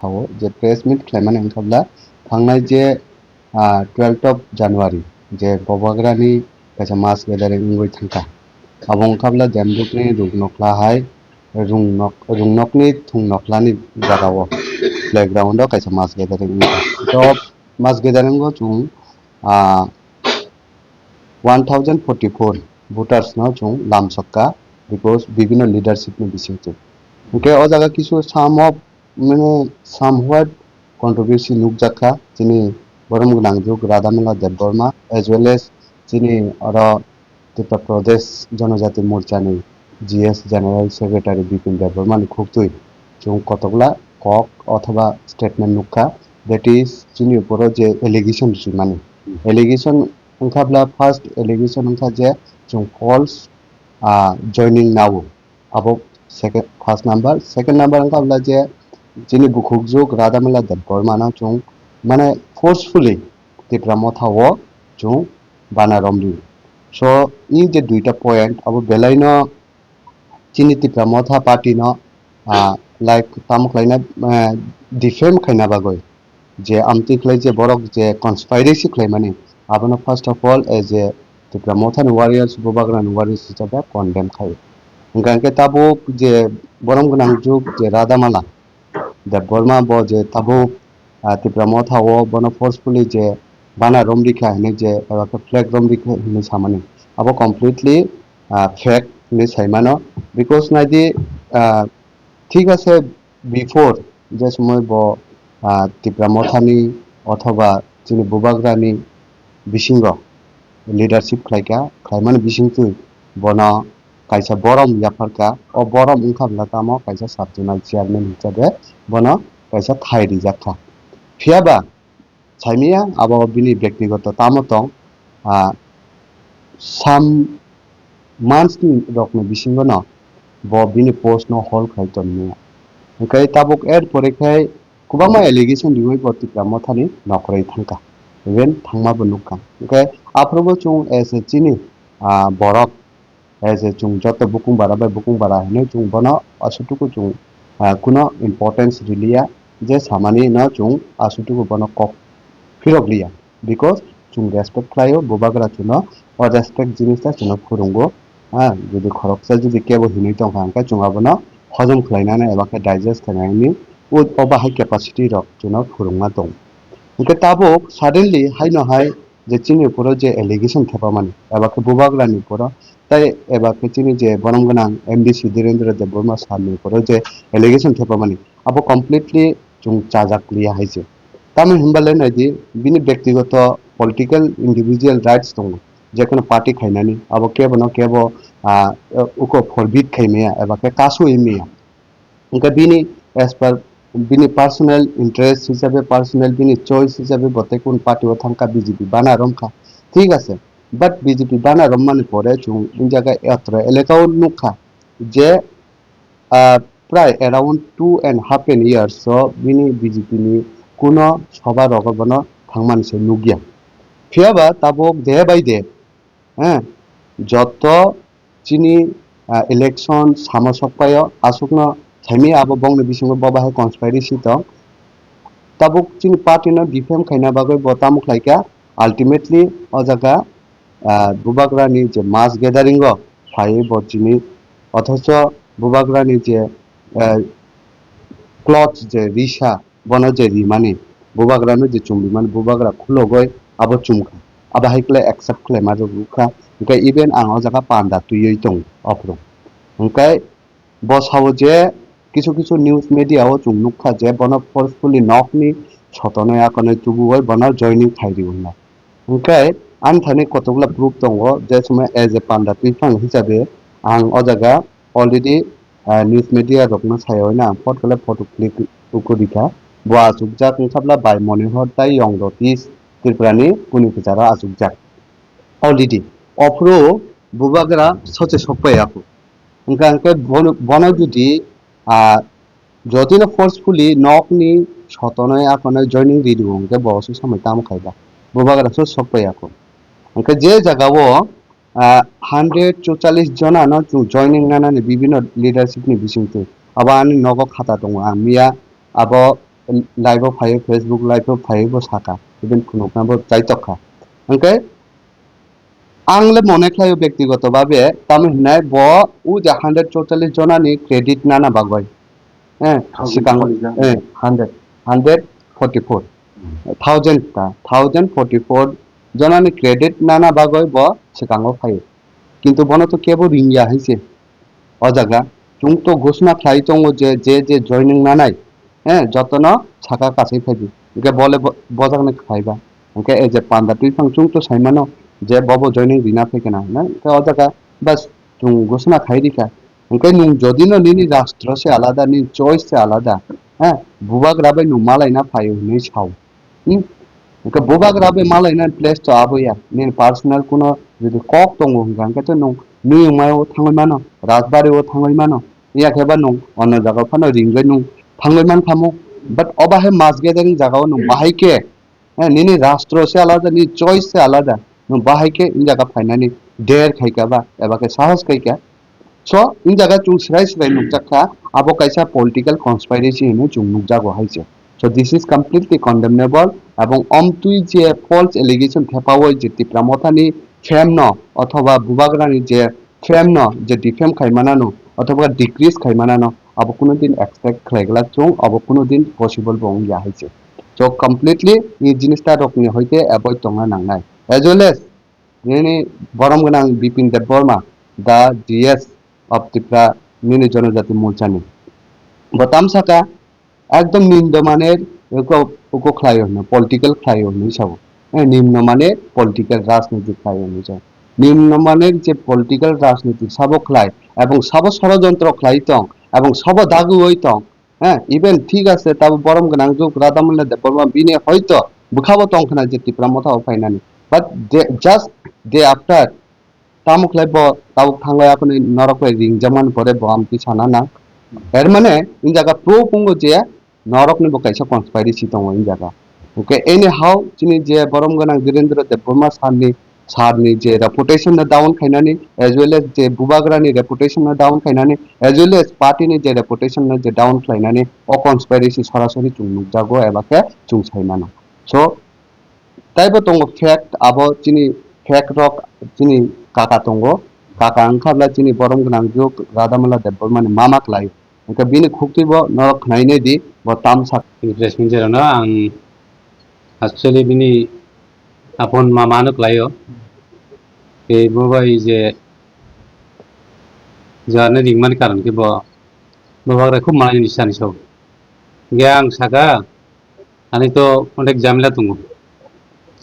थावो जे press मिट खालामनानै ओंखारब्ला थांनाय जे 12th of January J बबाग्रानि काisa mass gathering ngoi thangka abo ओंखारब्ला देमदुकनि रुगनख्लाहाय रुंनकनि थुंनख्लानि जागाओ प्लेग्राउन्डआव काisa mass gathering तो mass gathering o chung 1044 voters no chung lamsakka because বিভিন্ন leadership ni bisingte okay o jaga kisu somewhat controversy nukjakha chini borom gnangjuk Radhamala Debbarma as well as chini oro Uttar Pradesh Janajati Morcha ni GS General Secretary Bipin Debbarma ni khubtui chung kotokla kok othoba statement nukha that is chini uporo je allegation mani allegation ओंखारब्ला first allegation ओंखा जे chung false joining now abo first number second number ओंखारब्ला J chini bukhukjuk Radhamala Debbarma no chung mane forcefully tipramothawo chung banaromri so in je duita point abo belaino chini tipramotha party no like tamuklaina defame khaina bagoi je amti khlai je borok je conspiracy khlaimani abono first of all as a tipramotha warriors bobagran warriors hisabe condemn khai engke tabo je borom gnang juk je Radhamala Debbarma bo je tabo tipramotha o bono forcefully je bana romrikha hine je flag romrikha hine samani abo completely fake hine saimano because naidi ঠিক আছে before যে সময় ব tipramotha ni অথবা chini bubagrani bisingo leadership khlaimani bisingtui bono kaisa borom yafarka o borom ungkhabla tamo kaisa subjonal chairman hisabe bono kaisa thai rijakha phiaba saimia abo bini byaktigoto tamo tong some months ni rokni bisingo no bo bini post no hold khaitonni ओंखाय ताबुक एर परेखाय kubangma allegation riwai bo tipramothani nokrai thangka even thangmabo nukka ओंखाय afrobo chung as a chini borok as a chung joto bukung bara bai bukung bara hine chung bono asutuku chung kuno importance rilia je samani no chung asutuku bono kok phirokliya because chung respect khlaio bobagra chuno o respect jinista chuno phurungo যদি খরকসা যদি কেবো হিনি Tankha angka chung abono hojom khlainani eba khe digest khlainani oba high capacity rok chuno phurungma tong angka tabuk suddenly haino hai je chini uporo je allegation thepamani eba khe bobagrani uporo tai eba khe chini je borom gnang MD Dhirendra Debbarma sir ni uporo je allegation thepamani abo completely chung chajakliya haise tamo himbale naidi bini byaktigoto political individual rights dong je kono party khainani abo kebo no kebo uko forbid khaimaya eba ke kasu imaya angka bini as per bini personal interest hisabe personal bini choice hisabe bote kun party o thangka BJP bana romkha ঠিক আছে but BJP bana rommani pore chung in jaga yatra elekao nukha je প্রায় around 2.5 years so bini BJP ni kuno soba rogobono thangmanse nugya phiaba tabok day by day joto chini election samosokpayo asukno thaimi abo bongni bisingo bobahe conspiracy to tabuk chini party no defame khaina bagoi botam khlaika ultimately o jaga bubagrani je mass gathering o phai bo chini othocho bubagrani je cloth je risha bono je rimani bubagrano je chumbiman bubagra khulogoi abo chumkha aba haikle accept khle ma rukha ओंखाय even ang o jaga panda tuyoi tong opro ओंखाय bo sawo je kisu kisu news media o chung nukha je bono forcefully nokni sotone akone tubuoi bono joining thairi unna ओंखाय an thani kotokla proof tongo je সময় as a panda tuifang hisabe ang o jaga already news media rokno sayo na photo click ukurika bo asukjak ungkhabla by monihor tai yong notice ত্রিপুরানি kuni pichara asukjak already opro bubagra soche sokpai ako angka angke bono judi jodino forcefully nokni sotonoi akonoi joining ridu angke boso samai tam khaiba bubagra so sokpai ako angka je jagao 144 jona no joining nanani bibino leadership ni bisingte abo ani nogo khata tongo ang mia abo live फायो Facebook live फायो बो साका Eben खुनुखना बो जायतखा ओंके आंले मने खायो व्यक्तिगत भावे ताम हिनाय ब उ जा 144 जनानि क्रेडिट नाना बागय सिगां 144 1044 जनानि क्रेडिट नाना बागय ब सिगाङाव फायो किन्तु बनो तो केबो रिंगिया हाइसे अजागा जों तो घोषणा खाइ दङ जे जयनिं नानाय जतन साका कासै फाइदि इनके बले बजागने खाइबा इनके एजे पान्दा तुइ फांचुं तो साइमानो जे बबो जयनिं रिना फैगोना ना इनके अजागा बस जों घोषणा खाइ दिखा इनके नुं जदिनो निनि राष्ट्र से आलादा नि चॉइस से आलादा बुबाग्राबै नु मालायना फायो नि साव इनके बुबाग्राबै मालायना प्लेस तो आबोया नि पर्सनल कुनो जुदि कक दङ होनगा इनके तो नुं नुय मायाव थाङै मानो राजबारियाव थाङै मानो इयाखेबा नुं अन्न जागाव फानो रिंगै नुं थाङै मान खामो बट अबाहे मास गेदारिं जागाव नुं बाहायके निनि राष्ट्र से आलादा नि चॉइस से आलादा नुं बाहायके इन जागा फाइनानि डेर खाइकाबा एबा के साहस खाइका so in jaga chung srai nukjakha abo kaisa political conspiracy hino chung nukjago haise so this is completely condemnable এবং অমতুই যে ফলস এলিগেশন থেপাওই যে তিপ্রামথানি ফেম ন অথবা বুবাগ্রানি যে ফেম ন যে ডিফেম খাইমানানো অথবা ডিক্রিজ খাইমানানো আবো কোনো দিন এক্সপেক্ট খাইগলা চং আবো কোনো দিন পসিবল বং ইয়া হাইছে so completely এই জিনিসটা রকনি হইতে অ্যাভয়েড তংনা নাংনাই as well as ini বরম গনাং Bipin Debbarma the DS of Tripura Nini Janajati Morchani বতাম সাকা একদম নিম্নমানের উকো খাইও না পলিটিক্যাল খাইও নি সব নিম্নমানের পলিটিক্যাল রাজনীতি খাইও নি সব নিম্নমানের যে পলিটিক্যাল রাজনীতি সব খাই এবং সব ষড়যন্ত্র খাইতং এবং সব দাগু হইতং ইভেন ঠিক আছে তাও বরম গনাং যুগ রাধামোহন দেববর্মা বিনে হয়তো বুখাবো তংখনা যে ত্রিপুরা মথাও ফাইনানি but just day after tamuk lai bo tawuk thanglai akoni norok ringjaman pore bo amti sana na er mane in jaga pro pungo je norok ni bo kaisa conspiracy tongo in jaga okay anyhow chini je borom ganang Virendra Debboma sarni je reputation na down khainani as well as je bubagrani reputation na down khainani as well as party ni je reputation na je down khainani o conspiracy sarasari chung nukjago ebake chung sainana so taibo tongo fact abo chini fact rock chini kaka tongo kaka angkabla chini borom gnang juk radamala debbormani mamak lai engka bini khukti bo norok khnai di bo tamsak interesting jerona ang actually bini apon mamanuk layo ke bobai je jane ringman karon ke bo bobagra khub manai nisani so gyang saka ani to onek jamla tungo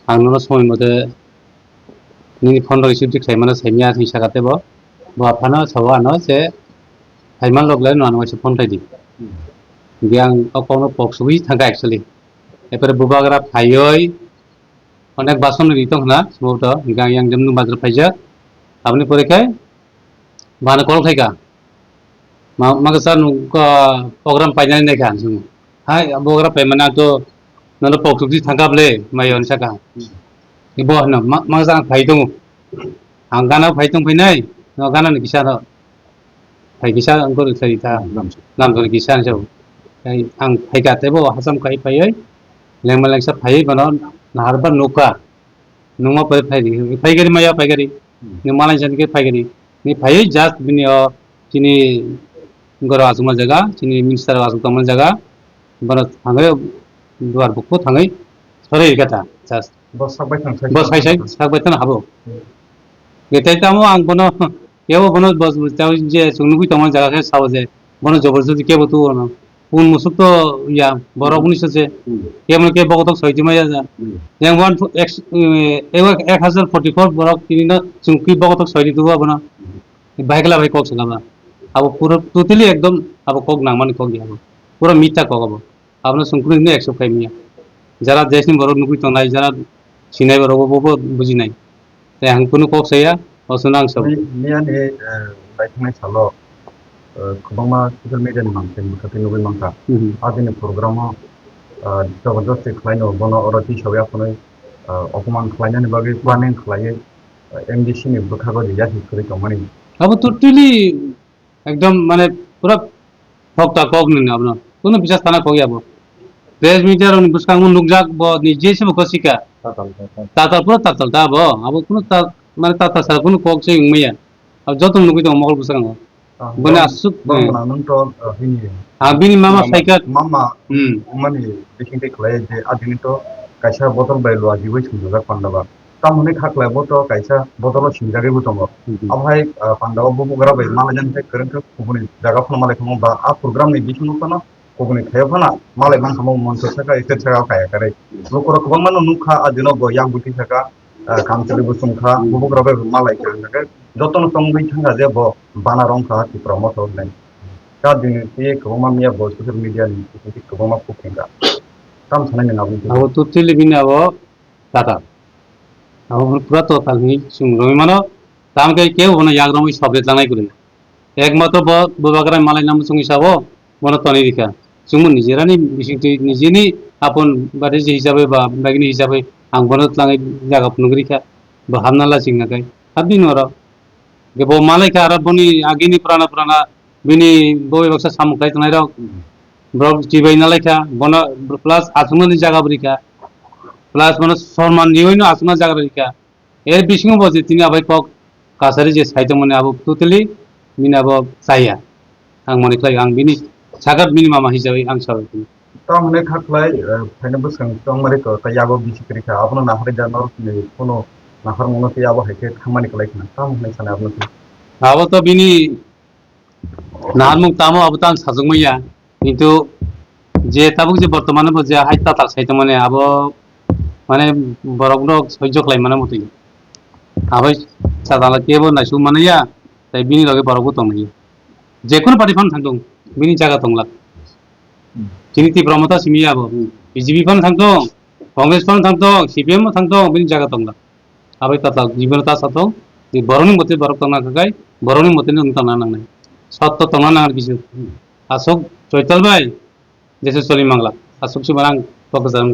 ang no somoy mode ni phone issue dik saimana saimya thi sakate bo aphano sawa no je haiman logle no ano se phone thai di gyang akono poksui thanga actually epare bubagra phaioi onek bason ritong na smoto gyang yang jamnu bazra phaija apni pore kai bana kol thaika magasa nu program painai ne kan sung hai bubagra paimana to nalo poksui thanga ble mayon saka ibo no magasa phaidong angkana phaidong phainai no gana ni kisa no phai kisa angko thari ta nam thori kisa so ai ang phaika tebo hasam kai phaioi lengmaleng sa phai bano naharba nuka nungma phai gari maya phai gari ni malai jan ke phai gari ni phai just bini chini goro asuma jaga chini minister asuk tamal jaga bano thangai duar bukko thangai sore kata just bos sakbai tan habo getai tamo ang bono kebo bono bos taw je sungnu tamal jaga ke sawaje bono joborjoti kebo tu ono un musuk to ya boro unis আছে কেমন কে বগতক সইজি মাইয়া যা যেন 1044 বরক তিনি না চুকি বগতক সইজি দুবা বনা বাইকলা ভাই cock সলাবা আবো পুরো টোটালি একদম আবো কক নাংমান কক দিয়া পুরো মিথ্যা কক আবো আপনা সুংকুনি নে 105 মিয়া যারা দেশনি বরক নুকুই তো নাই যারা সিনাই বরক ববো বুঝি নাই তাই আং কোনো কক সাইয়া অসনাং সব নিয়ানে বাইকনাই সালো kubangma social media ni mangken bukati nubi mangka adini programa jabardasti khlaino bono oroti shobe aponoi অপমান খাইনানি বাগে প্ল্যানিং খাইয়ে এমডিসি নি বখাগো দিয়া ঠিক করে কমানি अब টোটালি একদম মানে পুরো ফকটা কক নি আপনার কোনো বিশ্বাস থানা কই আবো press media ron buskang mun nukjak bo ni jesi bo kosika tatal pura tatal ta bo abo kuno ta mane tatal sa kuno kok se ngmaya ab jotom nukui to mogol buskang bone asuk Bang nang to hini bini mama saikat mama mani bikin te khlai je adini to kaisa botol bai lo aji wai sunjak pandaba tamune khaklai boto kaisa botol sinjage butongo abhai pandaba bobo gara bai malajan te kereng ke kubuni jaga phana malai khamo ba a program ni bisunu kono kubuni khayo phana malai mang khamo monto saka iket saka kaya kare lokoro kubang mano nukha adino go yang buti saka kamchali busungkha bobo gara bai malai kha jotono tongbai thanga je bo bana rong kha ti promote online ka din ye kubama miya bo social media ni ti kubama kukinga tam sanai na bu abo tutili bini abo tatal abo pura total ni sungromi mano tam kai ke bona yagromi sobret langai kurin একমাত্র ববাগরা মালাই নাম সঙ্গে সাবো মনে তনি দিকা সুমন নিজেরানি নিজেনি আপন বাড়ি হিসাবে বা বাগিনী হিসাবে আং বনত লাঙাই জায়গা পুনগরিকা বা হামনালা সিংনাকাই হাবি নর গে বো মালাইকা আর বনি আগিনি পুরানা পুরানা বিনি বই বক্সা সামুকাই তনাই রক ব্রক চিবাই নালাইকা বন প্লাস আসমানি জায়গা বরিকা প্লাস মানে সম্মান নিয়ইনো আসনা জায়গা বরিকা এর বিসিং বজে তিনি আবাই কক কাছারি যে সাইতো মানে Abu তুতলি mina bo saya ang moni klai ang bini sagat bini mama hisabai ang sabai tamune khaklai phaina busang tongmari ko tayago bisikri kha apno nahare janor ni kono nahar mono ti abo heke khamani klai khna tamune sana apno abo to bini narmung tamo abutan sajungmaya কিন্তু যে তাবুক যে বর্তমানে যে হাইতা তার সাইতে মানে আবো মানে বরগ্ন সহ্য ক্লাই মানে মতই আবাই সাদালা কেবো না সু মানে ইয়া তাই বিনি লগে বরগো তংনি যে কোনো পার্টি ফান থাকদং বিনি জায়গা তংলা তিনি তি প্রমতা সিমিয়া আবো বিজেপি ফান থাকদং কংগ্রেস ফান থাকদং সিপিএম থাকদং বিনি জায়গা তংলা আবাই তাতা জীবনতা সাথ বরনি মতে বরক তংনা কাই বরনি মতে নং তংনা নাংনাই সত্য তংনা নাঙার কিছু আসক চৈতাল ভাই দেশে চলি মাংলা আসক সিমারাং পকজাম